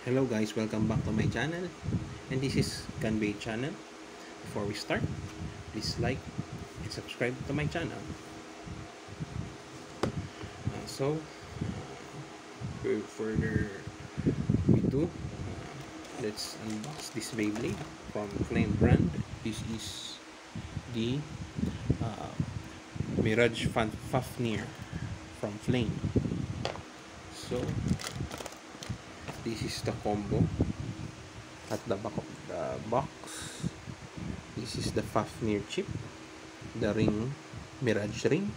Hello guys, welcome back to my channel, and this is Ganbei channel. Before we start, please like and subscribe to my channel. Without further ado, let's unbox this Beyblade from Flame brand. This is the uh, Mirage Fafnir from Flame. So this is the combo at the back of the box. This is the Fafnir chip, the ring, Mirage ring,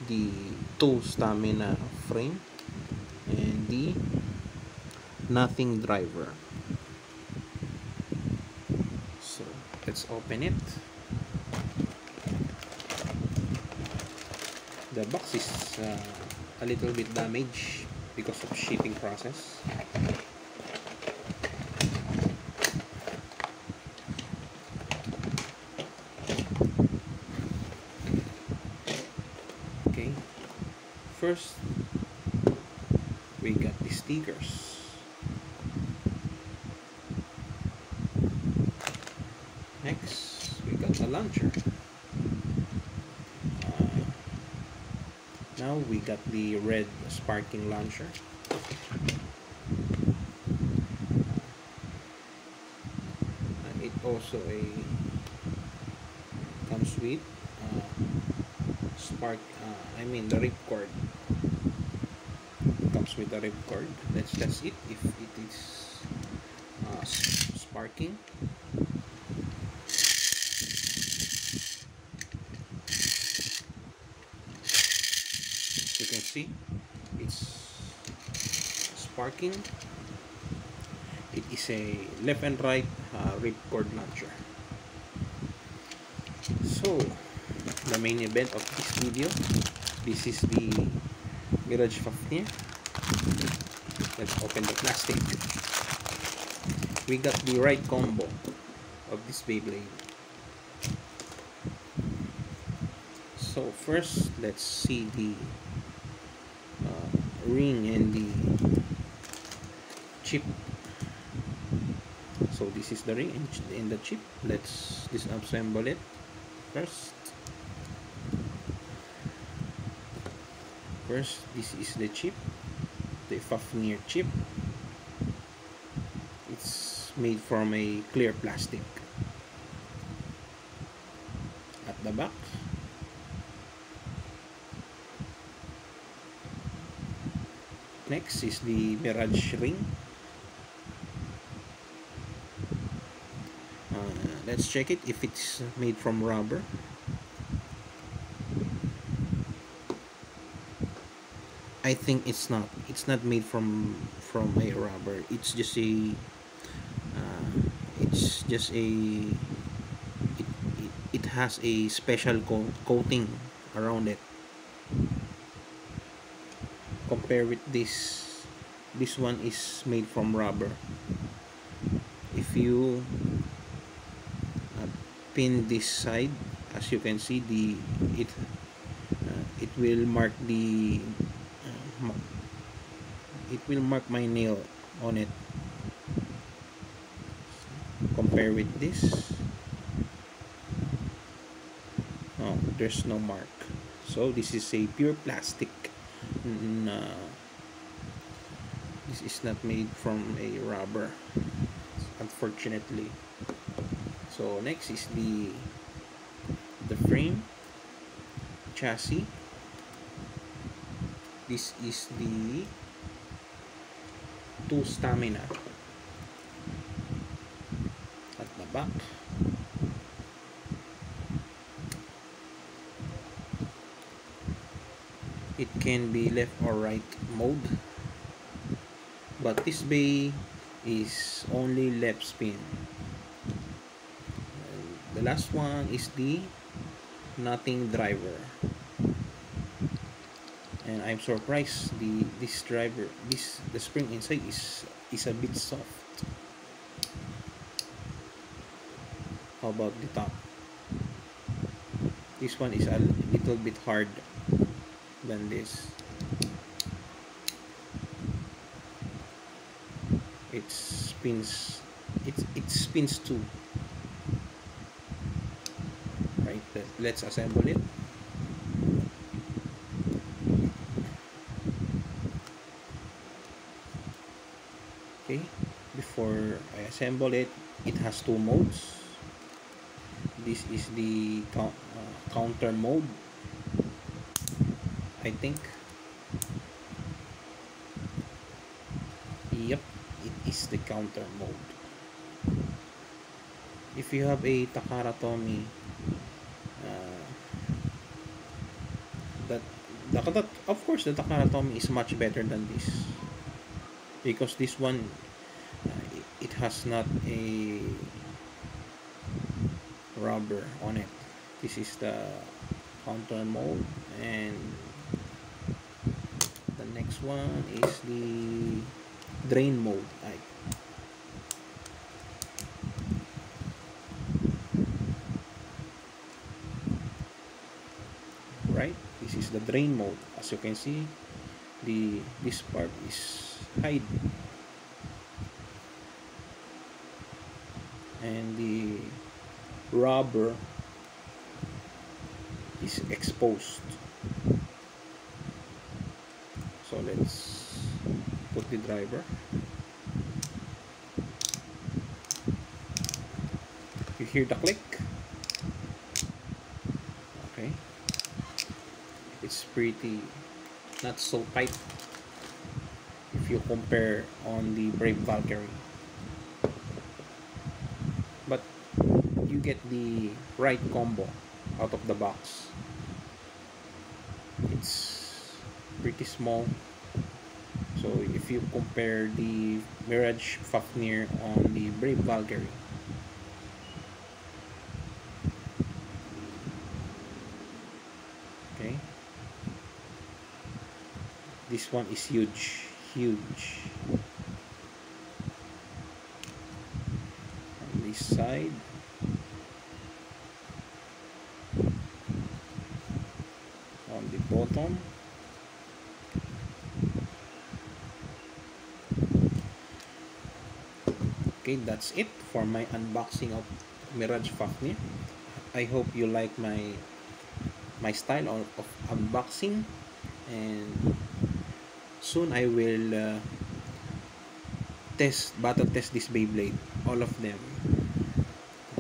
the 2 stamina frame, and the nothing driver. So let's open it. The box is a little bit damaged because of shipping process. Okay, first we got the stickers. Next we got the launcher. Now we got the red sparking launcher. And it also comes with the ripcord. It comes with the ripcord. Let's test it if it is sparking. You can see it's sparking. It is a left and right ripcord launcher. So the main event of this video, this is the Mirage Fafnir. Let's open the plastic. We got the right combo of this Beyblade. So first, let's see the ring and the chip. So this is the ring and the chip. Let's disassemble it first. First, this is the chip, the Fafnir chip. It's made from a clear plastic. At the back, next is the Mirage ring. Let's check it if it's made from rubber. I think it's not. It's not made from a rubber. It's just a. It has a special coating around it. Compare with this. This one is made from rubber. If you pin this side, as you can see, it will mark the. It will mark my nail on it. Compare with this. Oh, there's no mark. So this is a pure plastic. This is not made from a rubber, unfortunately. So next is the frame, chassis. This is the 2 stamina. At the back, it can be left or right mode, but this bay is only left spin. The last one is the nothing driver, and I'm surprised the spring inside is a bit soft. How about the top? This one is a little bit hard than this. it spins. It spins too. Right. Let's assemble it. Okay. Before I assemble it, it has two modes. This is the counter mode, I think. Yep, it is the counter mode. If you have a Takara Tomy, uh, that of course the Takara Tomy is much better than this, because this one it has not a rubber on it. This is the counter mode, and the next one is the drain mode. Right, this is the drain mode. As you can see, this part is hide, and the rubber is exposed. So let's put the driver. You hear the click. Okay, it's pretty not so tight if you compare on the Brave Valkyrie, but you get the right combo out of the box. It's pretty small, so if you compare the Mirage Fafnir on the Brave Valkyrie, okay, this one is huge. On this side, on the bottom, okay, that's it for my unboxing of Mirage Fafnir. I hope you like my style of unboxing, and soon I will battle test this Beyblade, all of them,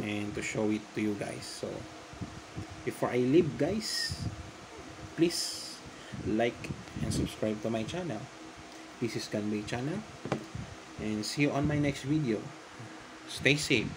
and to show it to you guys. So before I leave, guys, please like and subscribe to my channel. This is Ganbei channel, and see you on my next video. Stay safe.